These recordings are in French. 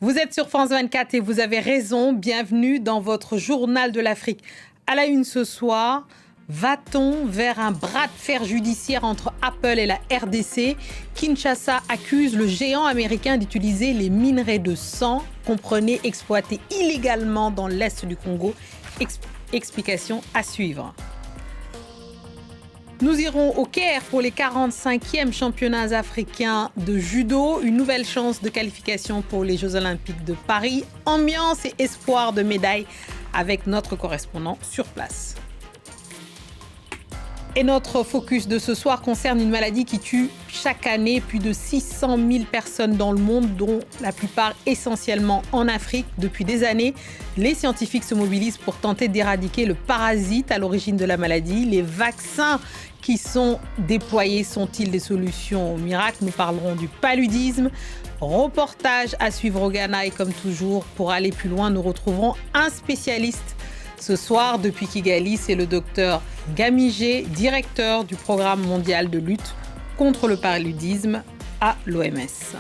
Vous êtes sur France 24 et vous avez raison. Bienvenue dans votre journal de l'Afrique. À la une ce soir, va-t-on vers un bras de fer judiciaire entre Apple et la RDC? Kinshasa accuse le géant américain d'utiliser les minerais de sang, comprenez exploités illégalement dans l'est du Congo. Explication à suivre. Nous irons au Caire pour les 45e championnats africains de judo. Une nouvelle chance de qualification pour les Jeux Olympiques de Paris. Ambiance et espoir de médailles avec notre correspondant sur place. Et notre focus de ce soir concerne une maladie qui tue chaque année plus de 600 000 personnes dans le monde, dont la plupart essentiellement en Afrique. Depuis des années, les scientifiques se mobilisent pour tenter d'éradiquer le parasite à l'origine de la maladie. Les vaccins qui sont déployés sont-ils des solutions miracles? Nous parlerons du paludisme. Reportage à suivre au Ghana et comme toujours, pour aller plus loin, nous retrouverons un spécialiste. Ce soir, depuis Kigali, c'est le docteur Gamigé, directeur du programme mondial de lutte contre le paludisme à l'OMS.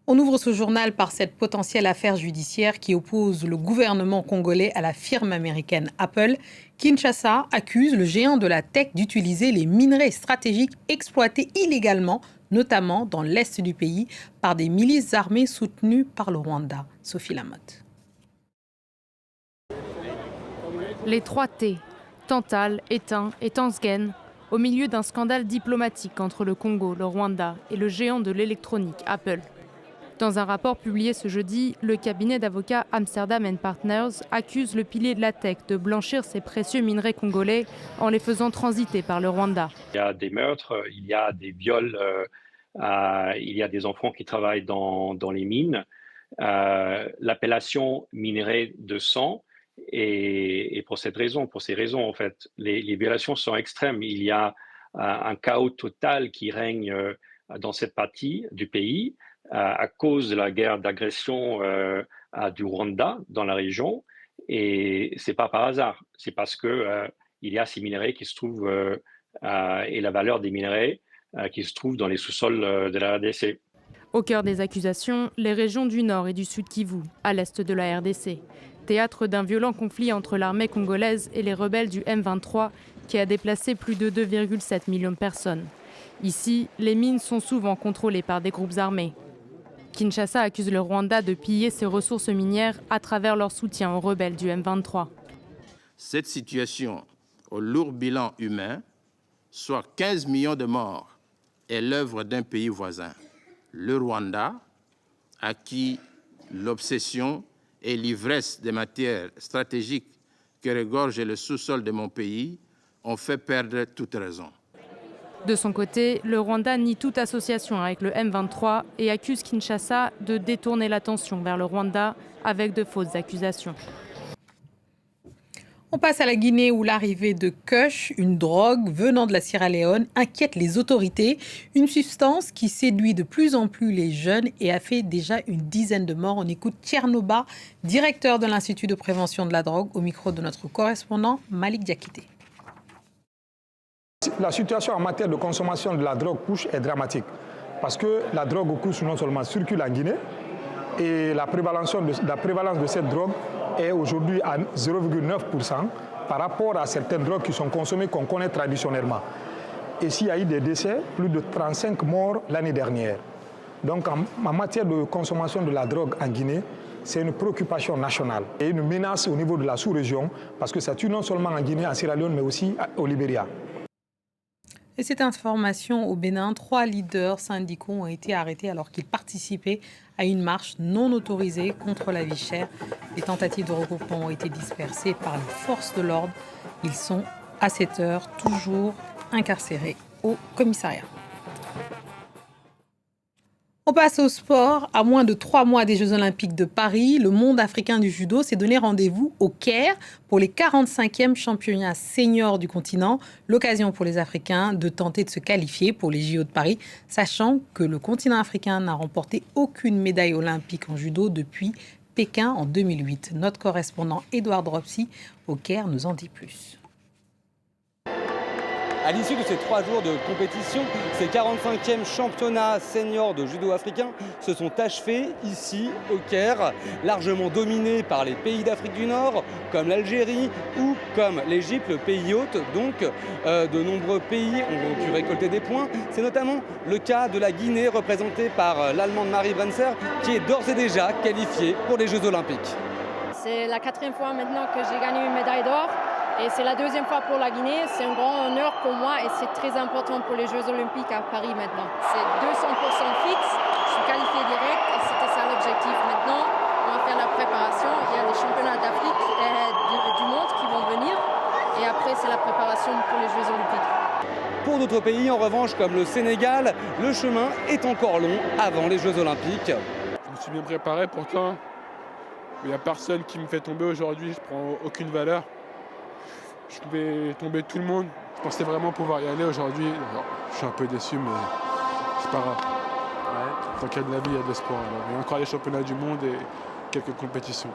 On ouvre ce journal par cette potentielle affaire judiciaire qui oppose le gouvernement congolais à la firme américaine Apple. Kinshasa accuse le géant de la tech d'utiliser les minerais stratégiques exploités illégalement, notamment dans l'est du pays, par des milices armées soutenues par le Rwanda. Sophie Lamotte. Les 3 T, Tantal, Étain et Tansgen, au milieu d'un scandale diplomatique entre le Congo, le Rwanda et le géant de l'électronique Apple. Dans un rapport publié ce jeudi, le cabinet d'avocats Amsterdam & Partners accuse le pilier de la tech de blanchir ces précieux minerais congolais en les faisant transiter par le Rwanda. Il y a des meurtres, il y a des viols, il y a des enfants qui travaillent dans les mines. L'appellation minerai de sang, et pour ces raisons, en fait, les violations sont extrêmes. Il y a un chaos total qui règne dans cette partie du pays à cause de la guerre d'agression du Rwanda dans la région. Et c'est pas par hasard, c'est parce que il y a ces minerais qui se trouvent et la valeur des minerais qui se trouvent dans les sous-sols de la RDC. Au cœur des accusations, les régions du Nord et du Sud Kivu, à l'est de la RDC. Théâtre d'un violent conflit entre l'armée congolaise et les rebelles du M23 qui a déplacé plus de 2,7 millions de personnes. Ici, les mines sont souvent contrôlées par des groupes armés. Kinshasa accuse le Rwanda de piller ses ressources minières à travers leur soutien aux rebelles du M23. Cette situation au lourd bilan humain, soit 15 millions de morts, est l'œuvre d'un pays voisin, le Rwanda, à qui l'obsession et l'ivresse des matières stratégiques que regorge le sous-sol de mon pays ont fait perdre toute raison. De son côté, le Rwanda nie toute association avec le M23 et accuse Kinshasa de détourner l'attention vers le Rwanda avec de fausses accusations. On passe à la Guinée où l'arrivée de Kush, une drogue venant de la Sierra Leone, inquiète les autorités. Une substance qui séduit de plus en plus les jeunes et a fait déjà une dizaine de morts. On écoute Tchernoba, directeur de l'Institut de prévention de la drogue, au micro de notre correspondant Malik Diakité. La situation en matière de consommation de la drogue Kush est dramatique parce que la drogue Kush non seulement circule en Guinée et la prévalence de cette drogue est aujourd'hui à 0,9% par rapport à certaines drogues qui sont consommées qu'on connaît traditionnellement. Et s'il y a eu des décès, plus de 35 morts l'année dernière. Donc en matière de consommation de la drogue en Guinée, c'est une préoccupation nationale et une menace au niveau de la sous-région parce que ça tue non seulement en Guinée, en Sierra Leone, mais aussi au Libéria. Et cette information au Bénin, 3 leaders syndicaux ont été arrêtés alors qu'ils participaient à une marche non autorisée contre la vie chère. Les tentatives de regroupement ont été dispersées par les forces de l'ordre. Ils sont à cette heure toujours incarcérés au commissariat. On passe au sport. À moins de 3 mois des Jeux Olympiques de Paris, le monde africain du judo s'est donné rendez-vous au Caire pour les 45e championnats seniors du continent. L'occasion pour les Africains de tenter de se qualifier pour les JO de Paris, sachant que le continent africain n'a remporté aucune médaille olympique en judo depuis Pékin en 2008. Notre correspondant Édouard Dropsy au Caire nous en dit plus. À l'issue de ces 3 jours de compétition, ces 45e championnats seniors de judo africain se sont achevés ici au Caire, largement dominés par les pays d'Afrique du Nord, comme l'Algérie ou comme l'Égypte, le pays hôte. Donc de nombreux pays ont pu récolter des points. C'est notamment le cas de la Guinée, représentée par l'Allemande Marie Brenzer, qui est d'ores et déjà qualifiée pour les Jeux Olympiques. C'est la 4e fois maintenant que j'ai gagné une médaille d'or. Et c'est la 2e fois pour la Guinée. C'est un grand honneur pour moi et c'est très important pour les Jeux Olympiques à Paris maintenant. C'est 200% fixe, je suis qualifiée direct et c'était ça l'objectif. Maintenant, on va faire la préparation. Il y a les championnats d'Afrique et du monde qui vont venir. Et après, c'est la préparation pour les Jeux Olympiques. Pour d'autres pays, en revanche, comme le Sénégal, le chemin est encore long avant les Jeux Olympiques. Je me suis bien préparé, pourtant, il n'y a personne qui me fait tomber aujourd'hui. Je ne prends aucune valeur. Je pouvais tomber tout le monde. Je pensais vraiment pouvoir y aller aujourd'hui. Alors, je suis un peu déçu, mais c'est pas grave. Tant qu'il y a de la vie, il y a de l'espoir. Il y a encore les championnats du monde et quelques compétitions.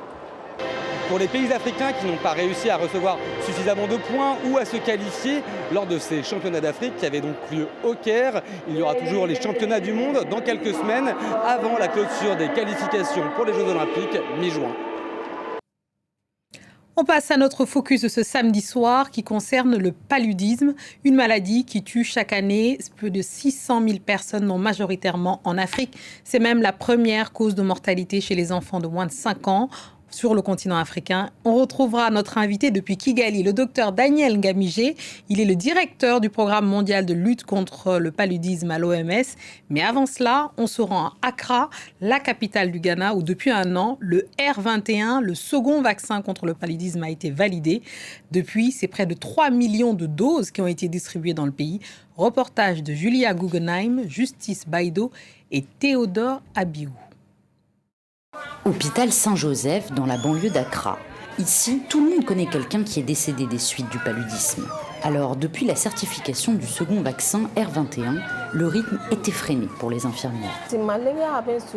Pour les pays africains qui n'ont pas réussi à recevoir suffisamment de points ou à se qualifier lors de ces championnats d'Afrique qui avaient donc lieu au Caire, il y aura toujours les championnats du monde dans quelques semaines avant la clôture des qualifications pour les Jeux Olympiques mi-juin. On passe à notre focus de ce samedi soir qui concerne le paludisme, une maladie qui tue chaque année plus de 600 000 personnes, dont majoritairement en Afrique. C'est même la première cause de mortalité chez les enfants de moins de 5 ans. Sur le continent africain, on retrouvera notre invité depuis Kigali, le docteur Daniel Ngamije. Il est le directeur du programme mondial de lutte contre le paludisme à l'OMS. Mais avant cela, on se rend à Accra, la capitale du Ghana, où depuis un an, le R21, le second vaccin contre le paludisme, a été validé. Depuis, c'est près de 3 millions de doses qui ont été distribuées dans le pays. Reportage de Julia Guggenheim, Justice Baido et Théodore Abiou. Hôpital Saint-Joseph, dans la banlieue d'Accra. Ici, tout le monde connaît quelqu'un qui est décédé des suites du paludisme. Alors, depuis la certification du second vaccin R21, le rythme est effréné pour les infirmières.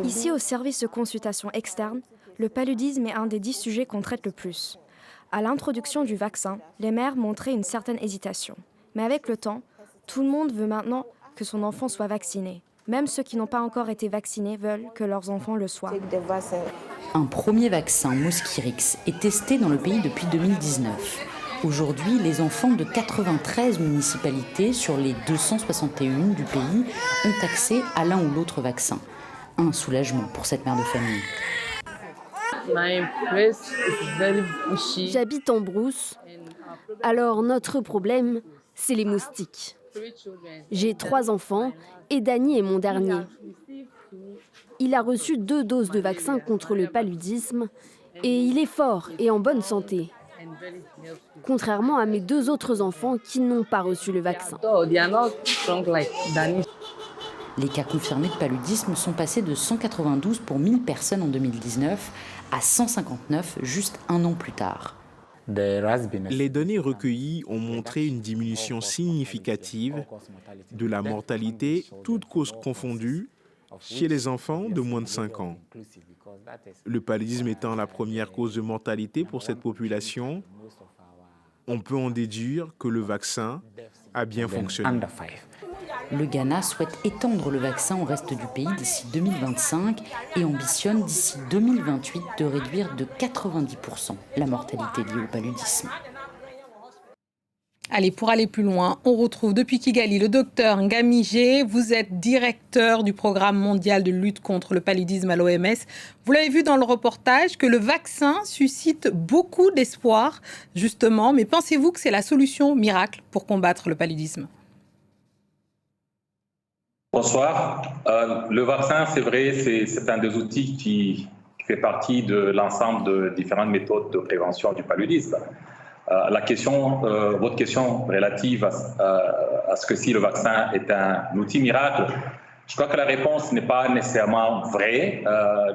Ici, au service de consultation externe, le paludisme est un des 10 sujets qu'on traite le plus. À l'introduction du vaccin, les mères montraient une certaine hésitation. Mais avec le temps, tout le monde veut maintenant que son enfant soit vacciné. Même ceux qui n'ont pas encore été vaccinés veulent que leurs enfants le soient. Un premier vaccin, Mosquirix, est testé dans le pays depuis 2019. Aujourd'hui, les enfants de 93 municipalités sur les 261 du pays ont accès à l'un ou l'autre vaccin. Un soulagement pour cette mère de famille. J'habite en brousse. Alors notre problème, c'est les moustiques. J'ai 3 enfants et Dany est mon dernier. Il a reçu 2 doses de vaccin contre le paludisme et il est fort et en bonne santé. Contrairement à mes 2 autres enfants qui n'ont pas reçu le vaccin. Les cas confirmés de paludisme sont passés de 192 pour 1000 personnes en 2019 à 159 juste un an plus tard. Les données recueillies ont montré une diminution significative de la mortalité, toutes causes confondues, chez les enfants de moins de 5 ans. Le paludisme étant la première cause de mortalité pour cette population, on peut en déduire que le vaccin a bien fonctionné. Le Ghana souhaite étendre le vaccin au reste du pays d'ici 2025 et ambitionne d'ici 2028 de réduire de 90% la mortalité liée au paludisme. Allez, pour aller plus loin, on retrouve depuis Kigali le docteur Ngamije. Vous êtes directeur du programme mondial de lutte contre le paludisme à l'OMS. Vous l'avez vu dans le reportage que le vaccin suscite beaucoup d'espoir, justement. Mais pensez-vous que c'est la solution miracle pour combattre le paludisme ? Bonsoir. Le vaccin, c'est vrai, c'est un des outils qui fait partie de l'ensemble de différentes méthodes de prévention du paludisme. Votre question relative à ce que si le vaccin est un outil miracle, je crois que la réponse n'est pas nécessairement vraie.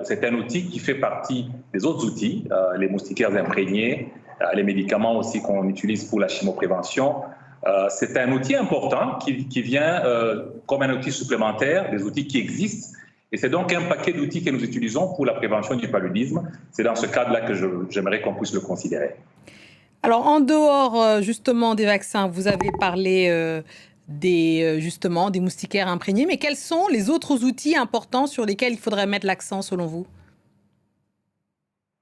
C'est un outil qui fait partie des autres outils, les moustiquaires imprégnés, les médicaments aussi qu'on utilise pour la chimoprévention. C'est un outil important qui vient comme un outil supplémentaire, des outils qui existent. Et c'est donc un paquet d'outils que nous utilisons pour la prévention du paludisme. C'est dans ce cadre-là que j'aimerais qu'on puisse le considérer. Alors, en dehors justement des vaccins, vous avez parlé des moustiquaires imprégnés, mais quels sont les autres outils importants sur lesquels il faudrait mettre l'accent selon vous?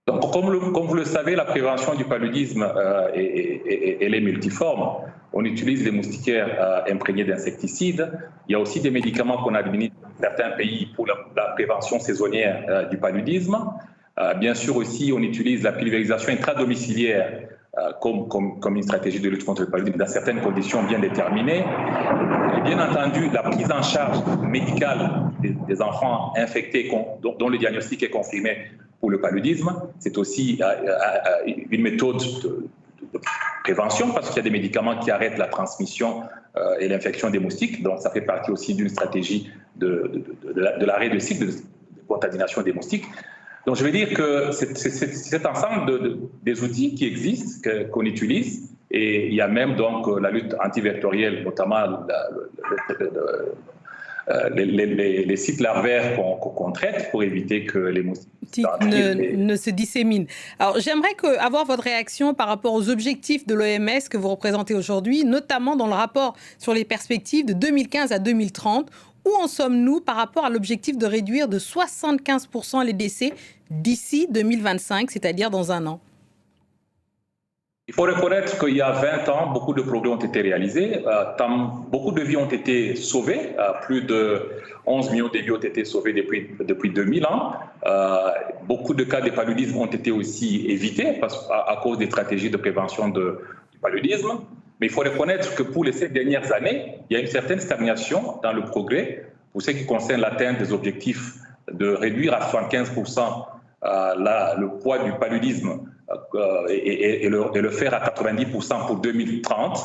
Donc, comme vous le savez, la prévention du paludisme elle est multiforme. On utilise les moustiquaires imprégnés d'insecticides. Il y a aussi des médicaments qu'on administre dans certains pays pour la prévention saisonnière du paludisme. Bien sûr aussi, on utilise la pulvérisation intradomiciliaire comme une stratégie de lutte contre le paludisme dans certaines conditions bien déterminées. Et bien entendu, la prise en charge médicale des enfants infectés dont le diagnostic est confirmé pour le paludisme, c'est aussi une méthode de prévention parce qu'il y a des médicaments qui arrêtent la transmission et l'infection des moustiques. Donc, ça fait partie aussi d'une stratégie de l'arrêt de cycle de contamination des moustiques. Donc, je veux dire que c'est cet ensemble des outils qui existent, qu'on utilise, et il y a même donc la lutte antivectorielle, notamment les sites larvaires qu'on traite pour éviter que les moustiques ne se disséminent. Alors, j'aimerais avoir votre réaction par rapport aux objectifs de l'OMS que vous représentez aujourd'hui, notamment dans le rapport sur les perspectives de 2015 à 2030. Où en sommes-nous par rapport à l'objectif de réduire de 75% les décès d'ici 2025, c'est-à-dire dans un an? Il faut reconnaître qu'il y a 20 ans, beaucoup de progrès ont été réalisés. Beaucoup de vies ont été sauvées. Plus de 11 millions de vies ont été sauvées depuis 2000 ans. Beaucoup de cas de paludisme ont été aussi évités à cause des stratégies de prévention du paludisme. Mais il faut reconnaître que pour les 7 dernières années, il y a une certaine stagnation dans le progrès pour ce qui concerne l'atteinte des objectifs de réduire à 75% le poids du paludisme et le faire à 90% pour 2030.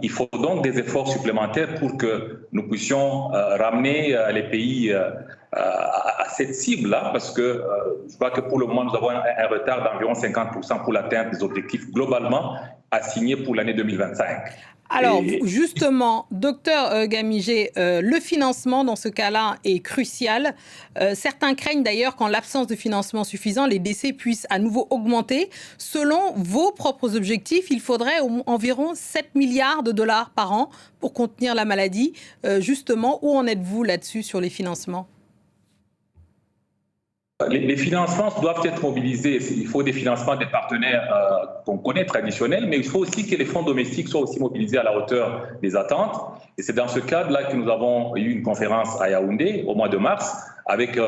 Il faut donc des efforts supplémentaires pour que nous puissions ramener les pays à cette cible-là, parce que je vois que pour le moment, nous avons un retard d'environ 50% pour l'atteinte des objectifs globalement assignés pour l'année 2025. Alors, justement, docteur Gamigé, le financement dans ce cas-là est crucial. Certains craignent d'ailleurs qu'en l'absence de financement suffisant, les décès puissent à nouveau augmenter. Selon vos propres objectifs, il faudrait environ 7 milliards de dollars par an pour contenir la maladie. Justement, où en êtes-vous là-dessus sur les financements ? Les financements doivent être mobilisés. Il faut des financements des partenaires qu'on connaît traditionnels, mais il faut aussi que les fonds domestiques soient aussi mobilisés à la hauteur des attentes. Et c'est dans ce cadre-là que nous avons eu une conférence à Yaoundé au mois de mars avec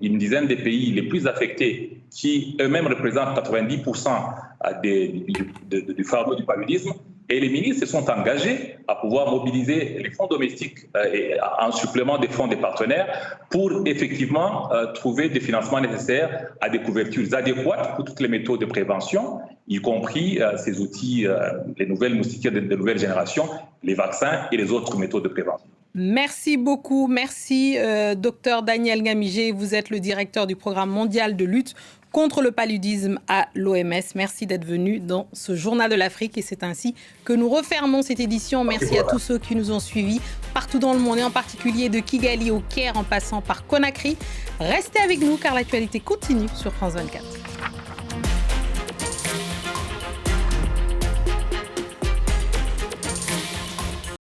une dizaine des pays les plus affectés qui eux-mêmes représentent 90% du fardeau du paludisme. Et les ministres se sont engagés à pouvoir mobiliser les fonds domestiques en supplément des fonds des partenaires pour effectivement trouver des financements nécessaires à des couvertures adéquates pour toutes les méthodes de prévention, y compris ces outils, les nouvelles moustiquaires de nouvelle génération, les vaccins et les autres méthodes de prévention. Merci beaucoup. Merci, docteur Daniel Gamigé. Vous êtes le directeur du programme mondial de lutte contre le paludisme à l'OMS. Merci d'être venu dans ce Journal de l'Afrique et c'est ainsi que nous refermons cette édition. Merci à tous ceux qui nous ont suivis partout dans le monde et en particulier de Kigali au Caire en passant par Conakry. Restez avec nous car l'actualité continue sur France 24.